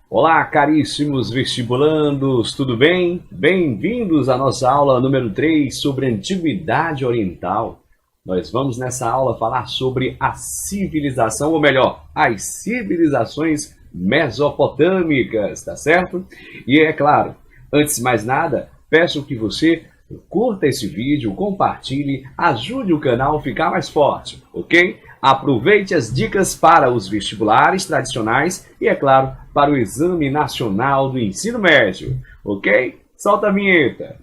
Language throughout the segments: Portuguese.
Olá, caríssimos vestibulandos, tudo bem? Bem-vindos à nossa aula número 3 sobre Antiguidade Oriental. Nós vamos nessa aula falar sobre a civilização, ou melhor, as civilizações mesopotâmicas, tá certo? E é claro, antes de mais nada, peço que você curta esse vídeo, compartilhe, ajude o canal a ficar mais forte, ok? Aproveite as dicas para os vestibulares tradicionais e, é claro, para o Exame Nacional do Ensino Médio, ok? Solta a vinheta!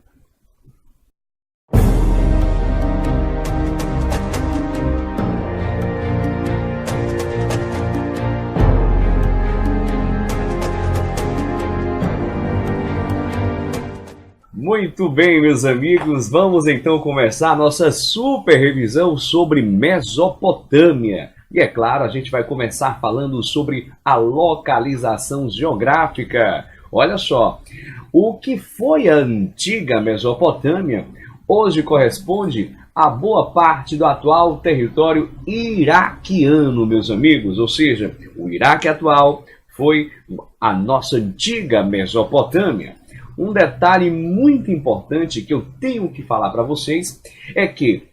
Muito bem, meus amigos, vamos então começar a nossa super revisão sobre Mesopotâmia. E é claro, a gente vai começar falando sobre a localização geográfica. Olha só, o que foi a antiga Mesopotâmia hoje corresponde a boa parte do atual território iraquiano, meus amigos. Ou seja, o Iraque atual foi a nossa antiga Mesopotâmia. Um detalhe muito importante que eu tenho que falar para vocês é que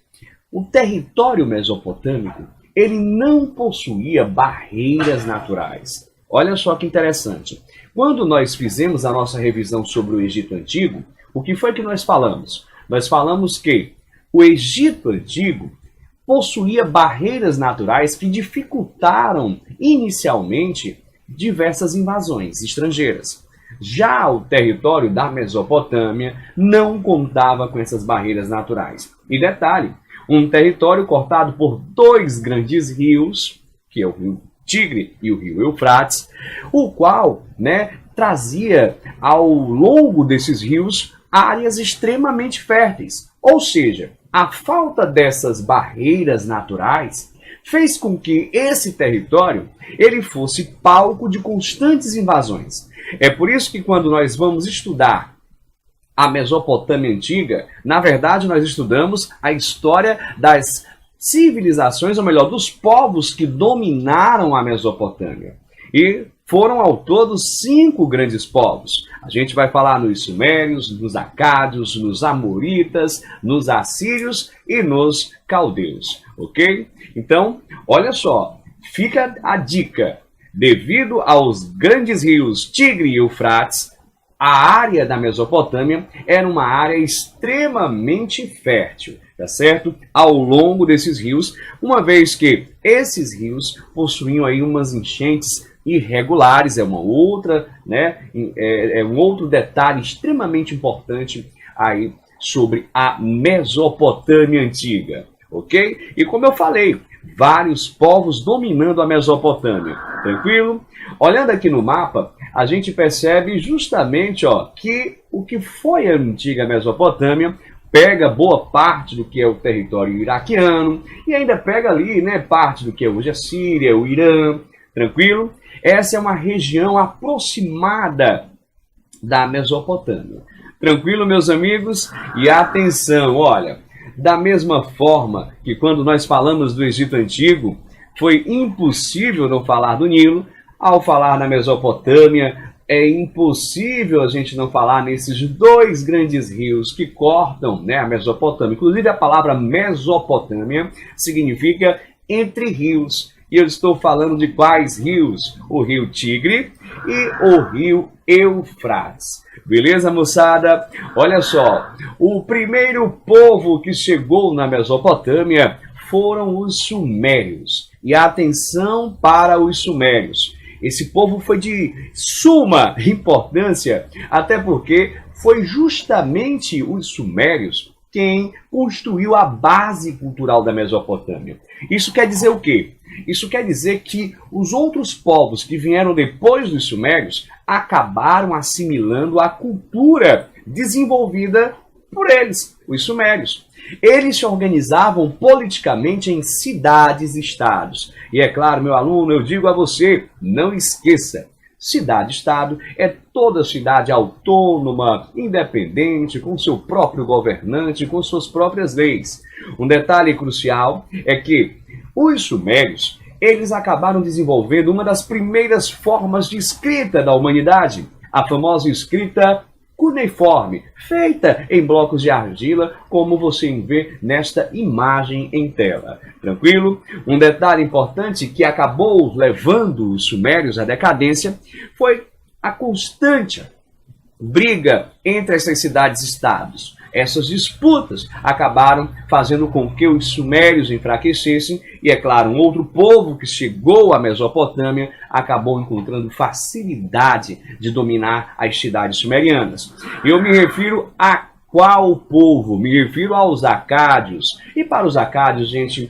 o território mesopotâmico ele não possuía barreiras naturais. Olha só que interessante. Quando nós fizemos a nossa revisão sobre o Egito Antigo, o que foi que nós falamos? Nós falamos que o Egito Antigo possuía barreiras naturais que dificultaram inicialmente diversas invasões estrangeiras. Já o território da Mesopotâmia não contava com essas barreiras naturais. E detalhe, um território cortado por dois grandes rios, que é o rio Tigre e o rio Eufrates, o qual trazia ao longo desses rios áreas extremamente férteis. Ou seja, a falta dessas barreiras naturais fez com que esse território ele fosse palco de constantes invasões. É por isso que quando nós vamos estudar a Mesopotâmia Antiga, na verdade nós estudamos a história das civilizações, ou melhor, dos povos que dominaram a Mesopotâmia. E foram ao todo 5 grandes povos. A gente vai falar nos Sumérios, nos Acádios, nos Amoritas, nos Assírios e nos Caldeus, ok? Então, olha só, fica a dica. Devido aos grandes rios Tigre e Eufrates, a área da Mesopotâmia era uma área extremamente fértil, tá certo? Ao longo desses rios, uma vez que esses rios possuíam aí umas enchentes irregulares, é um outro detalhe extremamente importante aí sobre a Mesopotâmia Antiga, ok? E como eu falei, vários povos dominando a Mesopotâmia, tranquilo? Olhando aqui no mapa, a gente percebe justamente que o que foi a antiga Mesopotâmia pega boa parte do que é o território iraquiano e ainda pega ali parte do que é hoje a Síria, o Irã, tranquilo? Essa é uma região aproximada da Mesopotâmia. Tranquilo, meus amigos? E atenção, olha, da mesma forma que quando nós falamos do Egito Antigo, foi impossível não falar do Nilo, ao falar na Mesopotâmia, é impossível a gente não falar nesses 2 grandes rios que cortam a Mesopotâmia. Inclusive a palavra Mesopotâmia significa entre rios. E eu estou falando de quais rios? O rio Tigre e o rio Eufrates. Beleza, moçada? Olha só, o primeiro povo que chegou na Mesopotâmia foram os Sumérios. E atenção para os Sumérios. Esse povo foi de suma importância, até porque foi justamente os Sumérios quem construiu a base cultural da Mesopotâmia. Isso quer dizer o quê? Isso quer dizer que os outros povos que vieram depois dos Sumérios acabaram assimilando a cultura desenvolvida por eles, os Sumérios. Eles se organizavam politicamente em cidades-estados. E é claro, meu aluno, eu digo a você, não esqueça, cidade-estado é toda cidade autônoma, independente, com seu próprio governante, com suas próprias leis. Um detalhe crucial é que os sumérios, eles acabaram desenvolvendo uma das primeiras formas de escrita da humanidade, a famosa escrita cuneiforme, feita em blocos de argila, como você vê nesta imagem em tela. Tranquilo? Um detalhe importante que acabou levando os sumérios à decadência foi a constante briga entre essas cidades-estados. Essas disputas acabaram fazendo com que os sumérios enfraquecessem e, é claro, um outro povo que chegou à Mesopotâmia acabou encontrando facilidade de dominar as cidades sumerianas. Eu me refiro a qual povo? Me refiro aos acádios. E para os acádios, gente,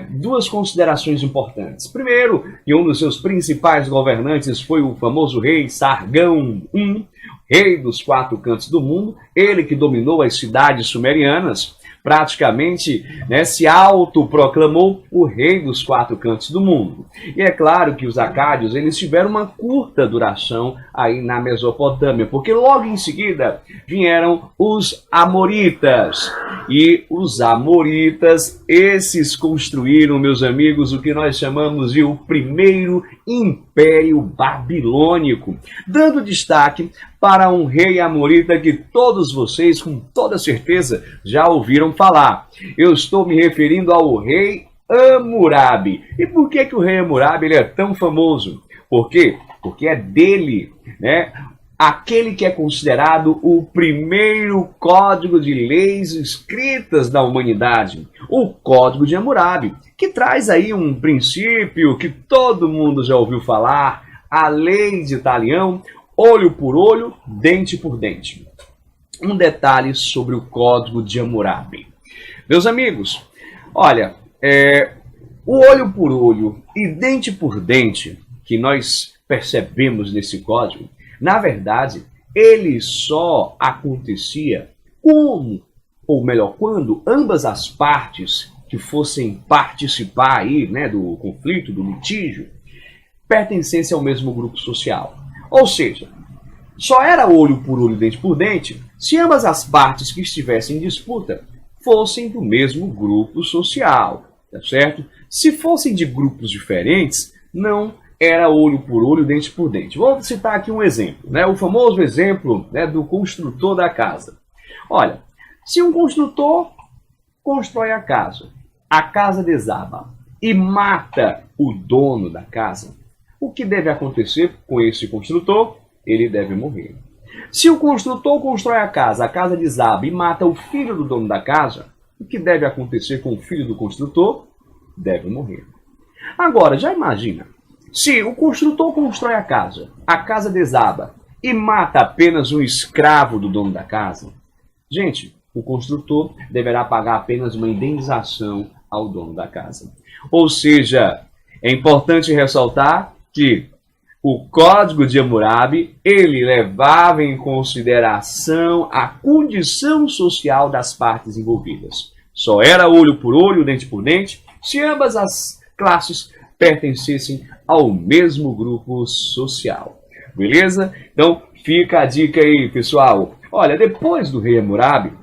duas considerações importantes. Primeiro, que um dos seus principais governantes foi o famoso rei Sargão I, rei dos quatro cantos do mundo, ele que dominou as cidades sumerianas, praticamente, né, se autoproclamou o rei dos quatro cantos do mundo. E é claro que os acádios, eles tiveram uma curta duração aí na Mesopotâmia, porque logo em seguida vieram os amoritas. E os amoritas, esses construíram, meus amigos, o que nós chamamos de o primeiro Império Babilônico, dando destaque para um rei amorita que todos vocês, com toda certeza, já ouviram falar. Eu estou me referindo ao rei Hammurabi. E por que o rei Hammurabi ele é tão famoso? Por quê? Porque é dele, né, aquele que é considerado o primeiro código de leis escritas da humanidade, o Código de Hammurabi, que traz aí um princípio que todo mundo já ouviu falar, a lei de Talião, olho por olho, dente por dente. Um detalhe sobre o Código de Hammurabi. Meus amigos, olha, o olho por olho e dente por dente que nós percebemos nesse código, na verdade, ele só acontecia quando ambas as partes que fossem participar aí, né, do conflito, do litígio, pertencessem ao mesmo grupo social. Ou seja, só era olho por olho, dente por dente, se ambas as partes que estivessem em disputa fossem do mesmo grupo social, tá certo? Se fossem de grupos diferentes, não era olho por olho, dente por dente. Vou citar aqui um exemplo, né? O famoso exemplo, né, do construtor da casa. Olha, se um construtor constrói a casa desaba e mata o dono da casa, o que deve acontecer com esse construtor? Ele deve morrer. Se o construtor constrói a casa desaba e mata o filho do dono da casa, o que deve acontecer com o filho do construtor? Deve morrer. Agora, já imagina, se o construtor constrói a casa desaba e mata apenas um escravo do dono da casa, gente, o construtor deverá pagar apenas uma indenização ao dono da casa. Ou seja, é importante ressaltar que o Código de Hammurabi, ele levava em consideração a condição social das partes envolvidas. Só era olho por olho, dente por dente, se ambas as classes pertencessem ao mesmo grupo social. Beleza? Então, fica a dica aí, pessoal. Olha, depois do rei Hammurabi,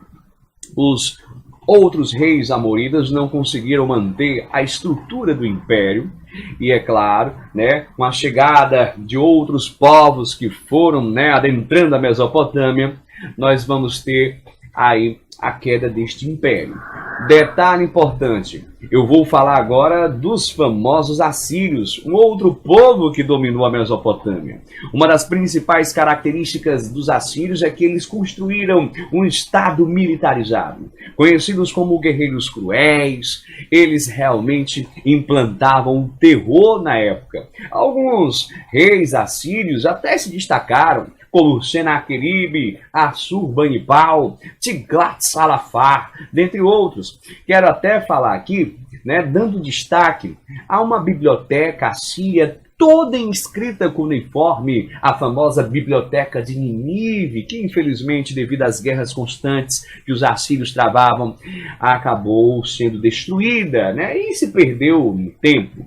os outros reis amoritas não conseguiram manter a estrutura do império. E é claro, né, com a chegada de outros povos que foram, né, adentrando a Mesopotâmia, nós vamos ter aí a queda deste império. Detalhe importante, eu vou falar agora dos famosos assírios, um outro povo que dominou a Mesopotâmia. Uma das principais características dos assírios é que eles construíram um estado militarizado. Conhecidos como guerreiros cruéis, eles realmente implantavam o terror na época. Alguns reis assírios até se destacaram, como Senaqueribe, Assurbanipal, Tiglat-Salafar, dentre outros. Quero até falar aqui, né, dando destaque a uma biblioteca assíria toda inscrita cuneiforme, a famosa Biblioteca de Nínive, que infelizmente, devido às guerras constantes que os assírios travavam, acabou sendo destruída, né, e se perdeu no tempo.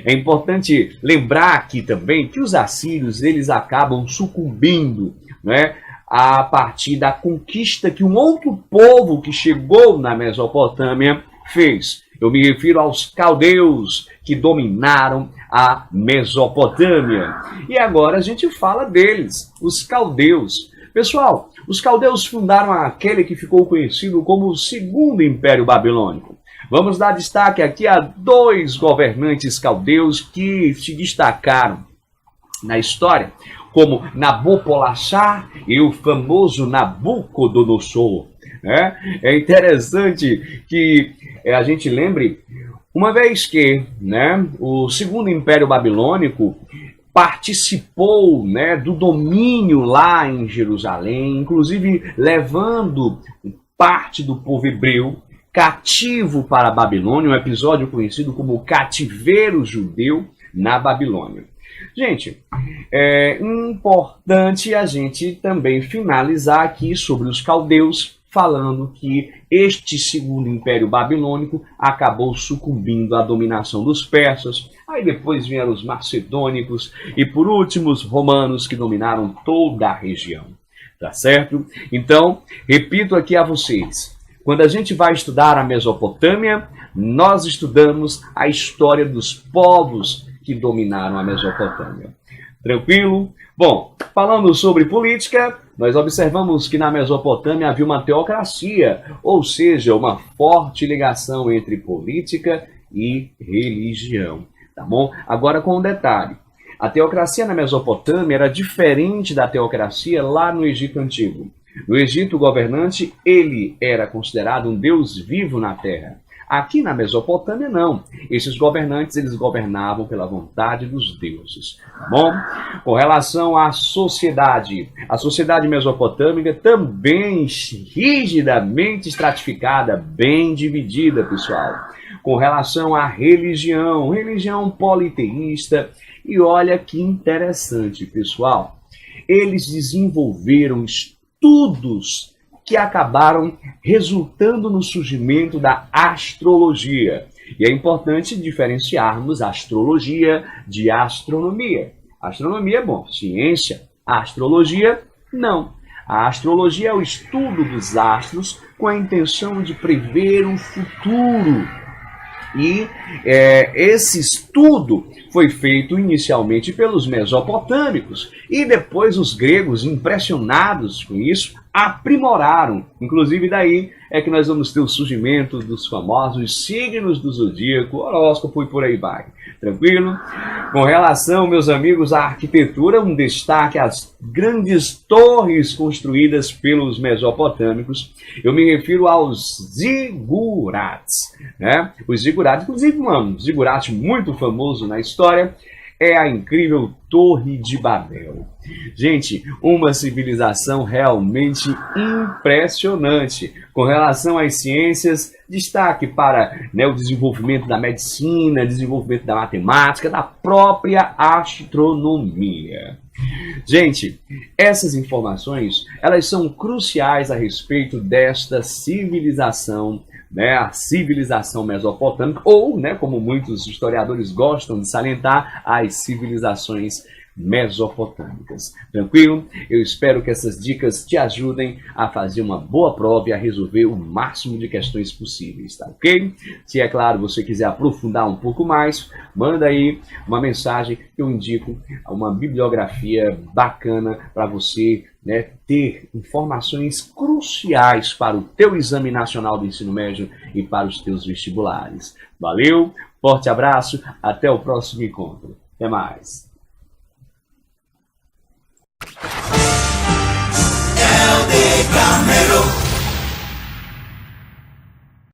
É importante lembrar aqui também que os assírios eles acabam sucumbindo, né, a partir da conquista que um outro povo que chegou na Mesopotâmia fez. Eu me refiro aos caldeus, que dominaram a Mesopotâmia. E agora a gente fala deles, os caldeus. Pessoal, os caldeus fundaram aquele que ficou conhecido como o Segundo Império Babilônico. Vamos dar destaque aqui a 2 governantes caldeus que se destacaram na história, como Nabopolassar e o famoso Nabucodonosor. É interessante que a gente lembre, uma vez que o Segundo Império Babilônico participou do domínio lá em Jerusalém, inclusive levando parte do povo hebreu cativo para a Babilônia, um episódio conhecido como o cativeiro judeu na Babilônia. Gente, é importante a gente também finalizar aqui sobre os caldeus, falando que este Segundo Império Babilônico acabou sucumbindo à dominação dos persas, aí depois vieram os macedônicos e por último os romanos que dominaram toda a região, tá certo? Então, repito aqui a vocês, quando a gente vai estudar a Mesopotâmia, nós estudamos a história dos povos que dominaram a Mesopotâmia. Tranquilo? Bom, falando sobre política, nós observamos que na Mesopotâmia havia uma teocracia, ou seja, uma forte ligação entre política e religião. Tá bom? Agora com um detalhe. A teocracia na Mesopotâmia era diferente da teocracia lá no Egito Antigo. No Egito, o governante, ele era considerado um deus vivo na terra. Aqui na Mesopotâmia, não. Esses governantes, eles governavam pela vontade dos deuses. Bom, com relação à sociedade, a sociedade mesopotâmica também rigidamente estratificada, bem dividida, pessoal. Com relação à religião, religião politeísta. E olha que interessante, pessoal. Eles desenvolveram estudos que acabaram resultando no surgimento da astrologia. E é importante diferenciarmos astrologia de astronomia. Astronomia é bom, ciência. A astrologia, não. A astrologia é o estudo dos astros com a intenção de prever o futuro. E esse estudo foi feito inicialmente pelos mesopotâmicos e depois os gregos, impressionados com isso, aprimoraram. Inclusive daí é que nós vamos ter o surgimento dos famosos signos do zodíaco, horóscopo e por aí vai. Tranquilo? Com relação, meus amigos, à arquitetura, um destaque às grandes torres construídas pelos mesopotâmicos. Eu me refiro aos zigurates. Os zigurates, inclusive um zigurate muito famoso na história, é a incrível Torre de Babel. Gente, uma civilização realmente impressionante. Com relação às ciências, destaque para o desenvolvimento da medicina, desenvolvimento da matemática, da própria astronomia. Gente, essas informações, elas são cruciais a respeito desta civilização, a civilização mesopotâmica, ou, como muitos historiadores gostam de salientar, as civilizações mesopotâmicas. Tranquilo? Eu espero que essas dicas te ajudem a fazer uma boa prova e a resolver o máximo de questões possíveis, tá ok? Se, é claro, você quiser aprofundar um pouco mais, manda aí uma mensagem que eu indico uma bibliografia bacana para você ter informações cruciais para o teu exame nacional do ensino médio e para os teus vestibulares. Valeu, forte abraço, até o próximo encontro. Até mais. El de Camero.